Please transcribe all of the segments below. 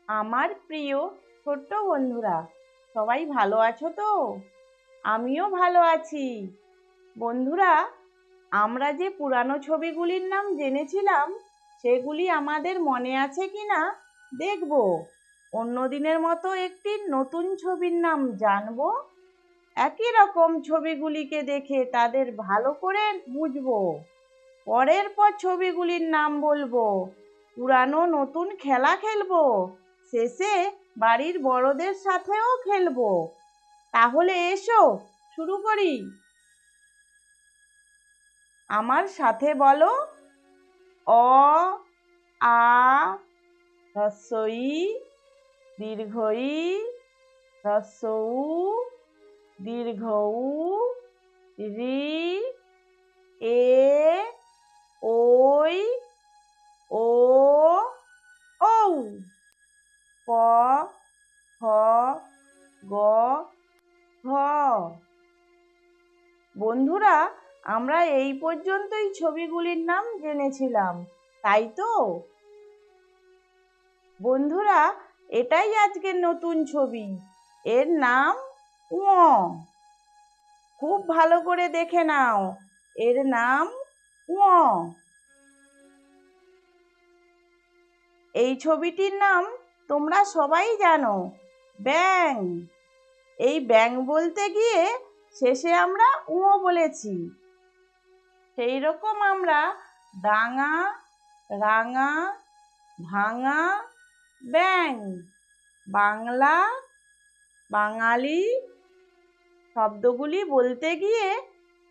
আমার প্রিয় ছোট্ট বন্ধুরা, সবাই ভালো আছো তো? আমিও ভালো আছি। বন্ধুরা, আমরা যে পুরানো ছবিগুলির নাম জেনেছিলাম, সেগুলি আমাদের মনে আছে কিনা দেখব। অন্য দিনের মতো একটি নতুন ছবির নাম জানবো। একই রকম ছবিগুলিকে দেখে তাদের ভালো করে বুঝবো। পরের পর ছবিগুলির নাম বলবো, পুরানো নতুন খেলা খেলবো, শেষে বাড়ির বড়দের সাথেও খেলবো। তাহলে এসো শুরু করি। আমার সাথে বলো, অ আ হ্রস্ব ই দীর্ঘ ই হ্রস্ব উ দীর্ঘ উ রি এ ওই ও ঔ প ফ গ ঘ। বন্ধুরা, আমরা এই পর্যন্তই ছবিগুলির নাম জেনেছিলাম, তাই তো? বন্ধুরা, এটাই আজকের নতুন ছবি। এর নাম ঙ। খুব ভালো করে দেখে নাও, এর নাম ঙ। এই ছবিটির নাম তোমরা সবাই জানো, ব্যাঙ। এই ব্যাঙ বলতে গিয়ে শেষে আমরা ঙ বলেছি। সেই রকম আমরা ডাঙা, রাঙা, ভাঙা, ব্যাঙ, বাংলা, বাঙালি শব্দগুলি বলতে গিয়ে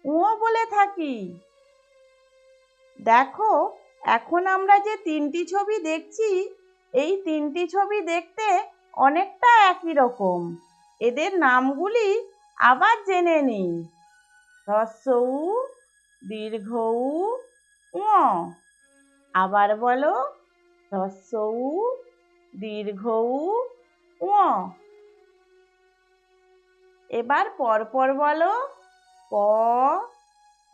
ঙ বলে থাকি। দেখো, এখন আমরা যে তিনটি ছবি দেখছি, এই তিনটি ছবি দেখতে অনেকটা একই রকম। এদের নামগুলি আবার জেনে নিই। হ্রস্ব উ দীর্ঘ উ ঙ। আবার বলো, হ্রস্ব উ দীর্ঘ উ ঙ। এবার পরপর বলো, প ফ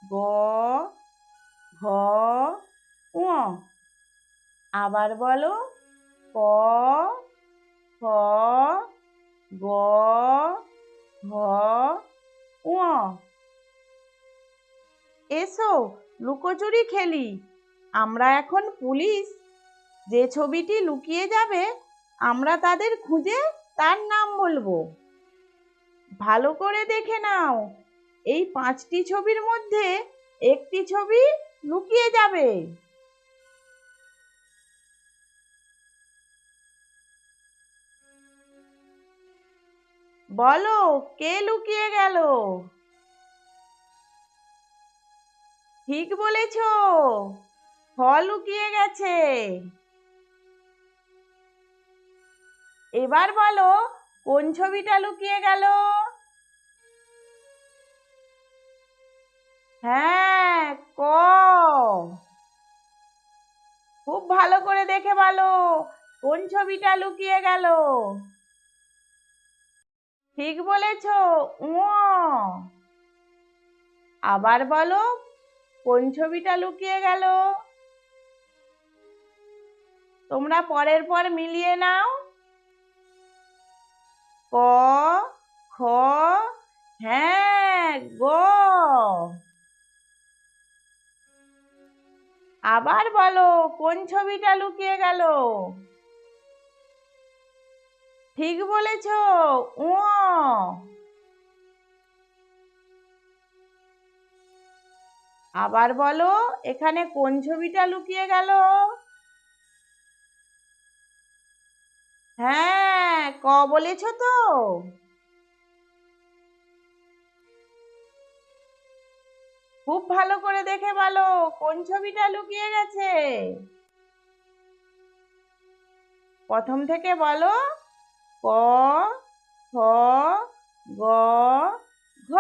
গ ঘ ঙ। আবার বলো, প ফ গ ঘ ঙ। এসো লুকোচুরি খেলি। আমরা এখন পুলিশ। যে ছবিটি লুকিয়ে যাবে, আমরা তাদের খুঁজে তার নাম বলবো। ভালো করে দেখে নাও, এই 5টি ছবির মধ্যে একটি ছবি লুকিয়ে যাবে। বলো, কে লুকিয়ে গেল? ঠিক বলেছ, ফ লুকিয়ে গেছে। এবার বলো, কোন ছবিটা লুকিয়ে গেল? হ্যাঁ, ক। খুব ভালো করে দেখে বলো, কোন ছবিটা লুকিয়ে গেল? ঠিক বলেছ, ঙ। আবার বলো, কোন ছবিটা লুকিয়ে গেল? তোমরা পরের পর মিলিয়ে নাও। ক, খ, হ্যাঁ, গ। আবার বলো, কোন ছবিটা লুকিয়ে গেল? ঠিক বলেছ, ঙ। আবার বলো, এখানে কোন ছবিটা লুকিয়ে গেল? হ্যাঁ, ক বলেছ তো। খুব ভালো করে দেখে বলো, কোন ছবিটা লুকিয়ে গেছে? প্রথম থেকে বলো, ক খ গ ঘ।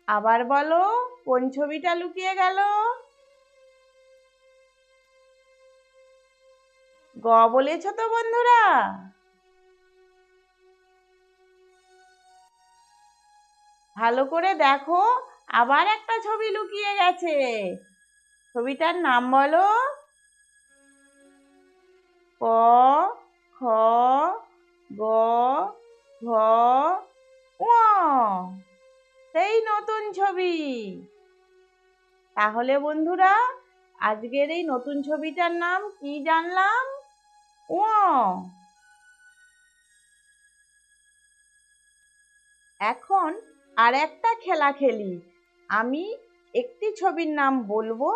আবার বলো, কোন ছবিটা লুকিয়ে গেল? গ বলেছ তো বন্ধুরা? ভালো করে দেখো, আবার একটা ছবি লুকিয়ে গেছে। ছবিটার নাম বলো। ক, খ, গ, ঘ, ঙ। সেই নতুন ছবি। তাহলে বন্ধুরা, আজকের এই নতুন ছবিটার নাম কি জানলাম? ঙ। এখন আর একটা খেলা খেলি। আমি একটি ছবির নাম বলবো,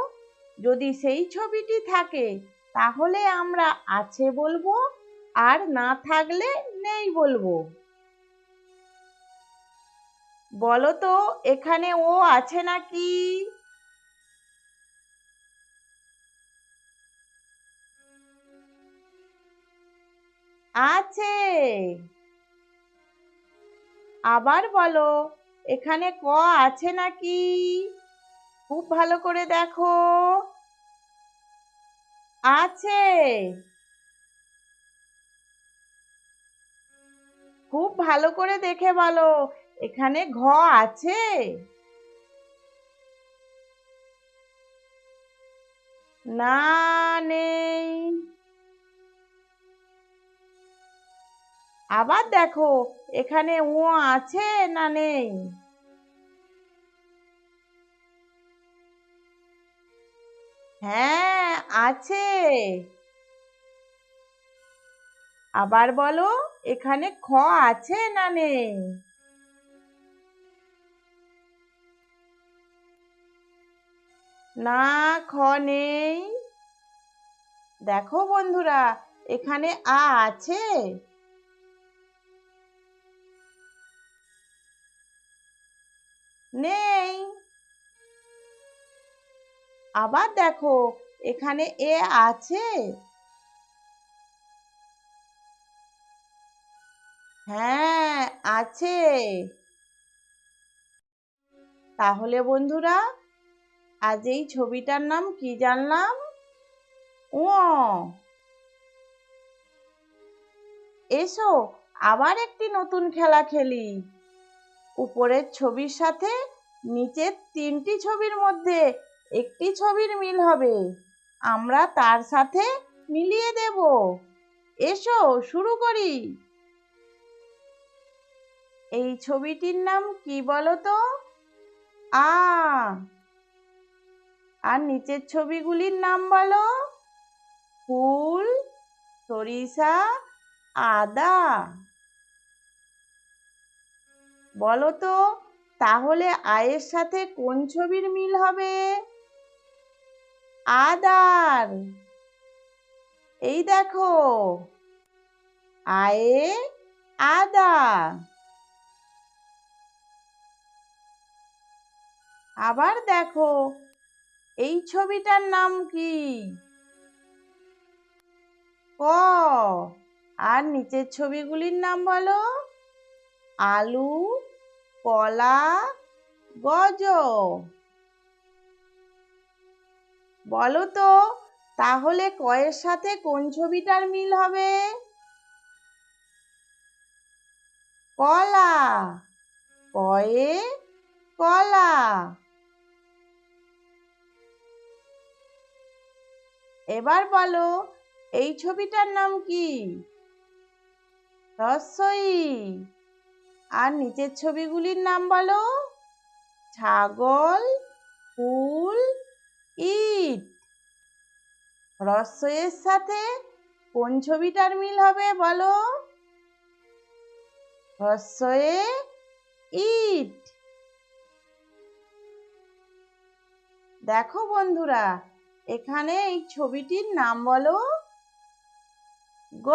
যদি সেই ছবিটি থাকে তাহলে আমরা আছে বলবো, আর না থাকলে নেই বলবো। বলো তো এখানে ও আছে নাকি? আছে। আবার বলো, এখানে ক আছে নাকি? খুব ভালো করে দেখো। আছে। খুব ভালো করে দেখে বলো, এখানে ঘ আছে? না, নেই। আবার দেখো, এখানে ও আছে না নেই? হ্যাঁ, আছে। আবার বলো, এখানে খ আছে না নেই? না, খ নেই। দেখো বন্ধুরা, এখানে আছে? নেই। আবার দেখো, এখানে এ আছে? হ্যাঁ, আছে। তাহলে বন্ধুরা, আজ এই ছবিটার নাম কি জানলাম? ও। এসো আবার একটি নতুন খেলা খেলি। উপরের ছবির সাথে নিচের তিনটি ছবির মধ্যে একটি ছবির মিল হবে, আমরা তার সাথে মিলিয়ে দেব। এসো শুরু করি। এই ছবিটির নাম কি বলো তো? আ। আর নিচের ছবিগুলির নাম বলো। ফুল, সরিষা, আদা। বলো তো তাহলে আয়ের সাথে কোন ছবির মিল হবে? আদার। এই দেখো, আয়ে আদা। আবার দেখো, এই ছবিটার নাম কি? ক। আর নিচের ছবিগুলির নাম বলো। আলু, কলা, গাজর। বলো তো তাহলে কয়ের সাথে কোন ছবিটার মিল হবে? কলা। কয়ে কলা। এবার বলো, এই ছবিটার নাম কি? রসই। আর নিচের ছবিগুলির নাম বলো। ছাগল, ফুল, ইট। রসইয়ের সাথে কোন ছবিটার মিল হবে বলো? রসয়ে ইট। দেখো বন্ধুরা, এখানে এই ছবিটির নাম বলো। গ।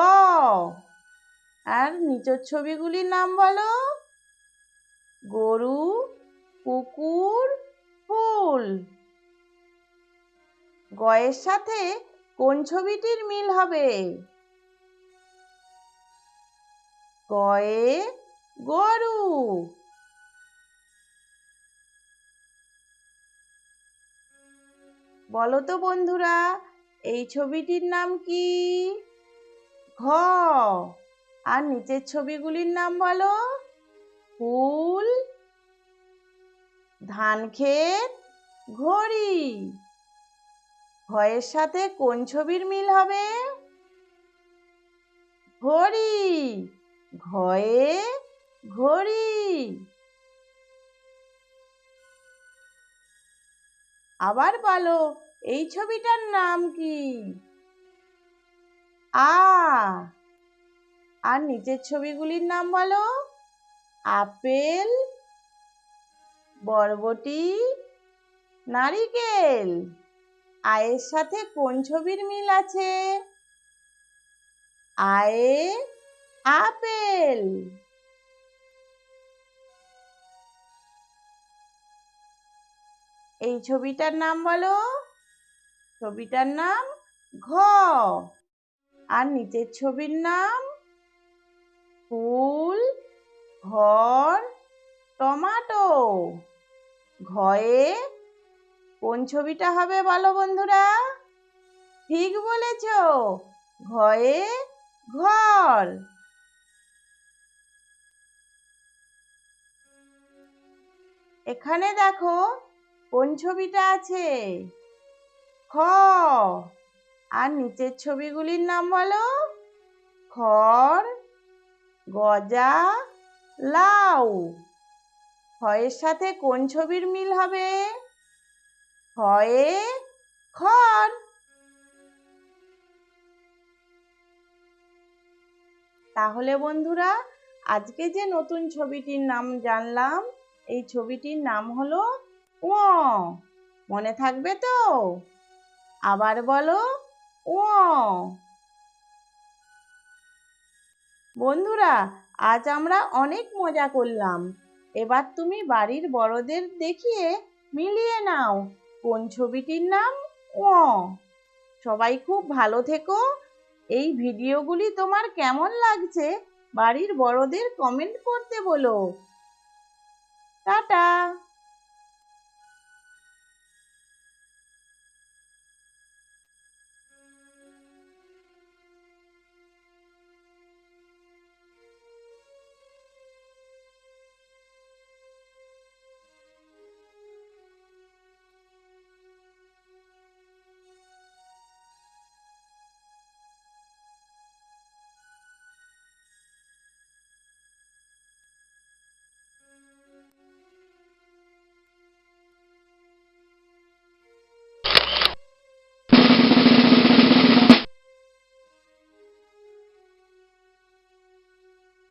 আর নিচের ছবিগুলির নাম বলো। গরু, কুকুর, ফুল। গয়ের সাথে কোন ছবিটির মিল হবে? গয়ে গরু। বলো তো বন্ধুরা, এই ছবিটির নাম কি? ঘ। আর নিচের ছবিগুলির নাম বলো। ফুল, ধান ক্ষেত, ঘড়ি। ঘয়ের সাথে কোন ছবির মিল হবে? ঘড়ি। ঘয়ে ঘড়ি। আবার বলো, এই ছবিটার নাম কি? আর নিচের ছবিগুলির নাম বলো। আপেল, বরবটি, নারিকেল। আয়ের সাথে কোন ছবির মিল আছে? আয়ে আপেল। এই ছবিটার নাম বলো। ছবিটার নাম ঘ। আর নিচের ছবির নাম? ফুল, ঘর, টমাটো। ঘয়ে কোন ছবিটা হবে বলো বন্ধুরা? ঠিক বলেছ, ঘয়ে ঘর। এখানে দেখো কোন ছবিটা আছে? খ। আর নিচের ছবিগুলির নাম বলো। খড়, গজা, লাউ। খয়ের সাথে কোন ছবির মিল হবে? খয়ে খড়। তাহলে বন্ধুরা, আজকে যে নতুন ছবিটির নাম জানলাম, এই ছবিটির নাম হলো ঙ। মনে থাকবে তো? আবার বলো, ঙ। বন্ধুরা, আজ আমরা অনেক মজা করলাম। এবার তুমি বাড়ির বড়দের দেখিয়ে মিলিয়ে নাও কোন ছবিটির নাম ঙ। সবাই খুব ভালো থেকো। এই ভিডিওগুলি তোমার কেমন লাগছে বাড়ির বড়দের কমেন্ট করতে বলো।